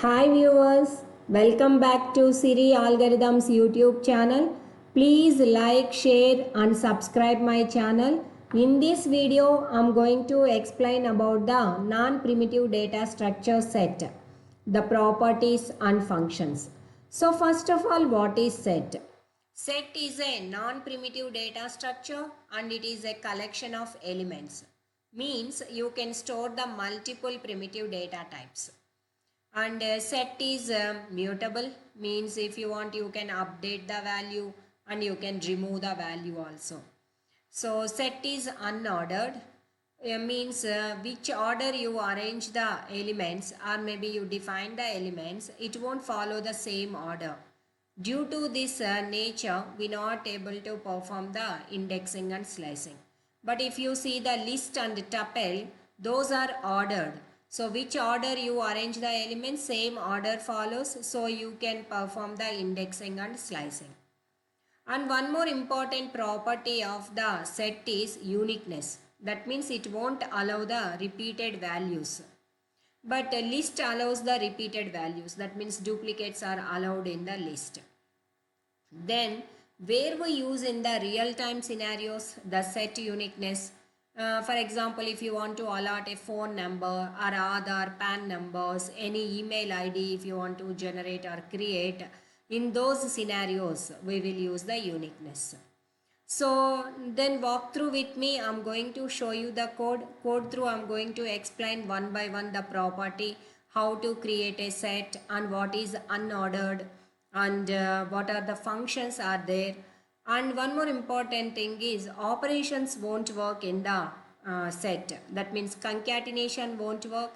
Hi viewers, welcome back to Siri Algorithms YouTube channel. Please like, share and subscribe my channel. In this video, I am going to explain about the non-primitive data structure set, the properties and functions. So first of all, what is set? Set is a non-primitive data structure and it is a collection of elements. Means you can store the multiple primitive data types. And set is mutable, means if you want you can update the value and you can remove the value also. So set is unordered, means which order you arrange the elements or maybe you define the elements, it won't follow the same order. Due to this nature, we not able to perform the indexing and slicing. But if you see the list and tuple, those are ordered. So which order you arrange the elements, same order follows. So you can perform the indexing and slicing. And one more important property of the set is uniqueness. That means it won't allow the repeated values. But a list allows the repeated values. That means duplicates are allowed in the list. Then where we use in the real-time scenarios the set uniqueness. For example, if you want to allot a phone number or Aadhaar, PAN numbers, any email ID if you want to generate or create, in those scenarios we will use the uniqueness. So then walk through with me. I'm going to show you the code through. I'm going to explain one by one the property, how to create a set and what is unordered and what are the functions are there. And one more important thing is operations won't work in the set. That means concatenation won't work,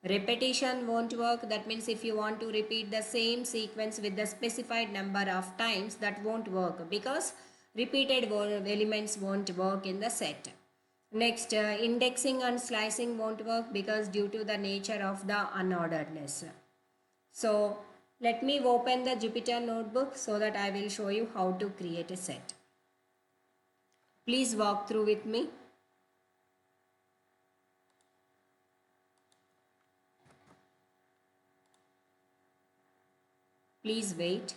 repetition won't work. That means if you want to repeat the same sequence with the specified number of times, that won't work because repeated elements won't work in the set. Next, indexing and slicing won't work because due to the nature of the unorderedness. So let me open the Jupyter notebook so that I will show you how to create a set. Please walk through with me. Please wait.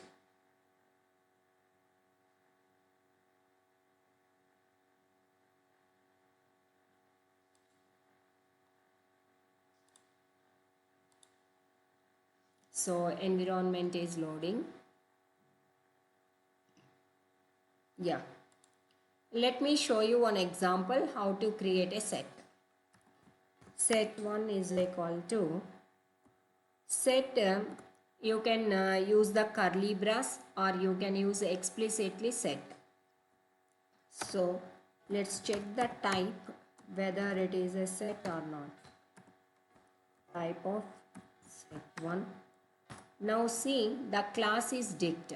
So environment is loading. Yeah. Let me show you one example how to create a set. Set 1 is equal to set, you can use the curly brace or you can use explicitly set. So let's check the type whether it is a set or not. Type of set 1. Now see the class is dict.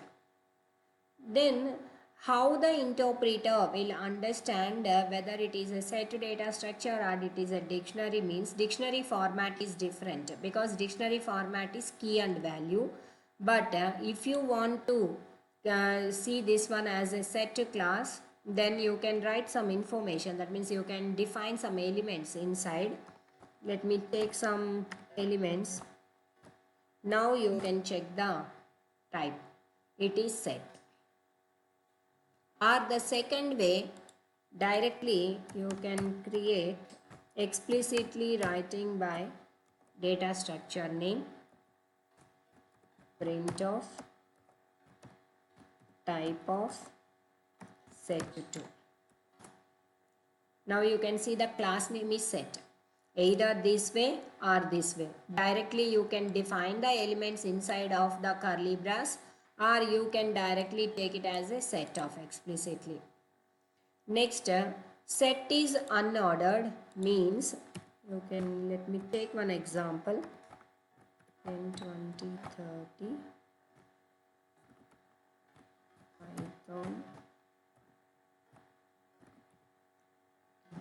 Then how the interpreter will understand whether it is a set data structure or it is a dictionary means dictionary format is different because dictionary format is key and value. But if you want to see this one as a set class, then you can write some information. That means you can define some elements inside. Let me take some elements. Now you can check the type. It is set. Or the second way, directly you can create explicitly writing by data structure name, print of type of set2. Now you can see the class name is set. Either this way or this way. Directly you can define the elements inside of the curly brace or you can directly take it as a set of explicitly. Next, set is unordered means you can, let me take one example, 10, 20, 30, Python,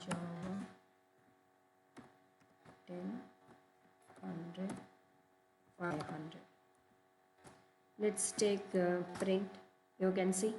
Java, 10, 100, 500. Let's take print. You can see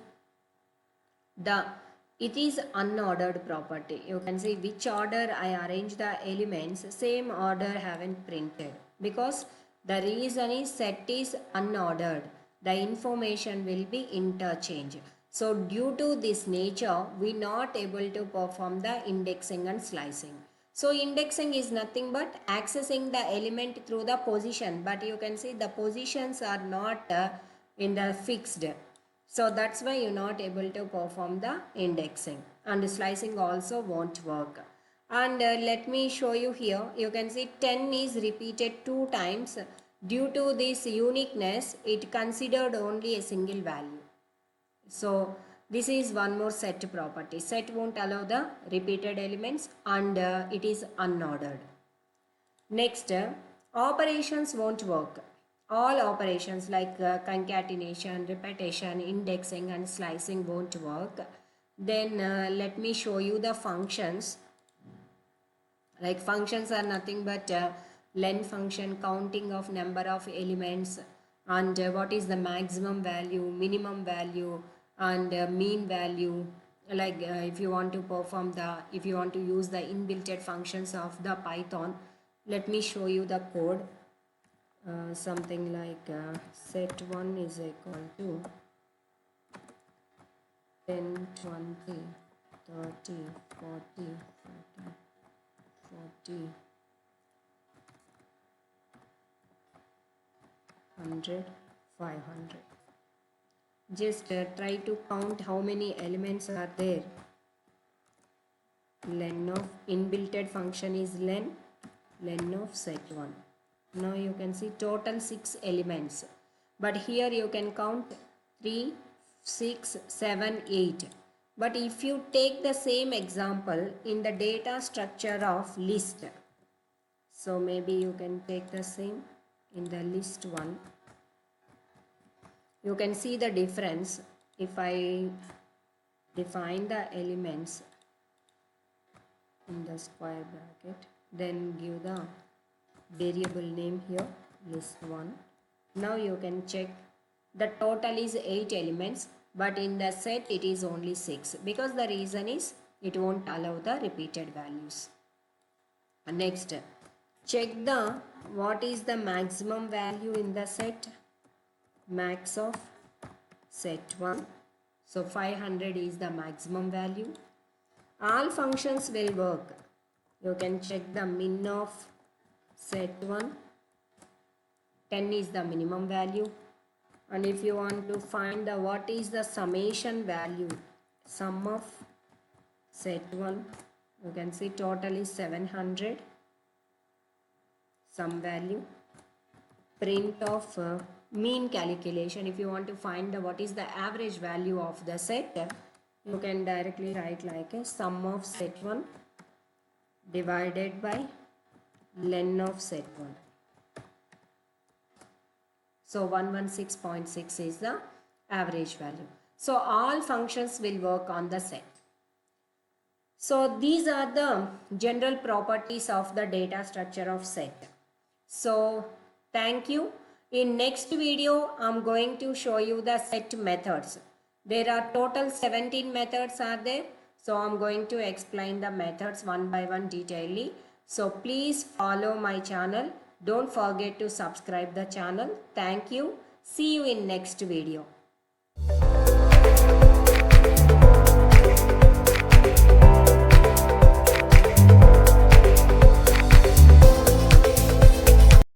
it is unordered property. You can see which order I arrange the elements, same order haven't printed because The reason is set is unordered. The information will be interchanged. So due to this nature, we not able to perform the indexing and slicing. So indexing is nothing but accessing the element through the position, but you can see the positions are not in the fixed. So that's why you're not able to perform the indexing, and slicing also won't work. And let me show you here. You can see 10 is repeated 2 times. Due to this uniqueness, it considered only a single value. So this is one more set property. Set won't allow the repeated elements, and it is unordered. Next, operations won't work. All operations like concatenation, repetition, indexing and slicing won't work. Then let me show you the functions. Like functions are nothing but len function, counting of number of elements, and what is the maximum value, minimum value, and mean value. Like if you want to use the inbuilt functions of the Python, let me show you the code. Something like set1 is equal to 10, 20, 30, 40, 100, 500. Just try to count how many elements are there. Len of inbuilt function is len of set1. Now you can see total 6 elements, but here you can count 3, 6, 7, 8. But if you take the same example in the data structure of list, so maybe you can take the same in the list one, you can see the difference. If I define the elements in the square bracket, then give the variable name here, list1. Now you can check the total is 8 elements, but in the set it is only 6, because the reason is it won't allow the repeated values. Next, check the what is the maximum value in the set. Max of set1, so 500 is the maximum value. All functions will work. You can check the min of set1, 10 is the minimum value. And if you want to find the what is the summation value, sum of set1, you can see total is 700, sum value. Print of mean calculation, if you want to find the what is the average value of the set, you can directly write like a sum of set1 divided by len of set1. So 116.6 is the average value. So all functions will work on the set. So these are the general properties of the data structure of set. So thank you. In next video, I'm going to show you the set methods. There are total 17 methods are there. So I'm going to explain the methods one by one detailedly. So please follow my channel. Don't forget to subscribe the channel. Thank you. See you in next video.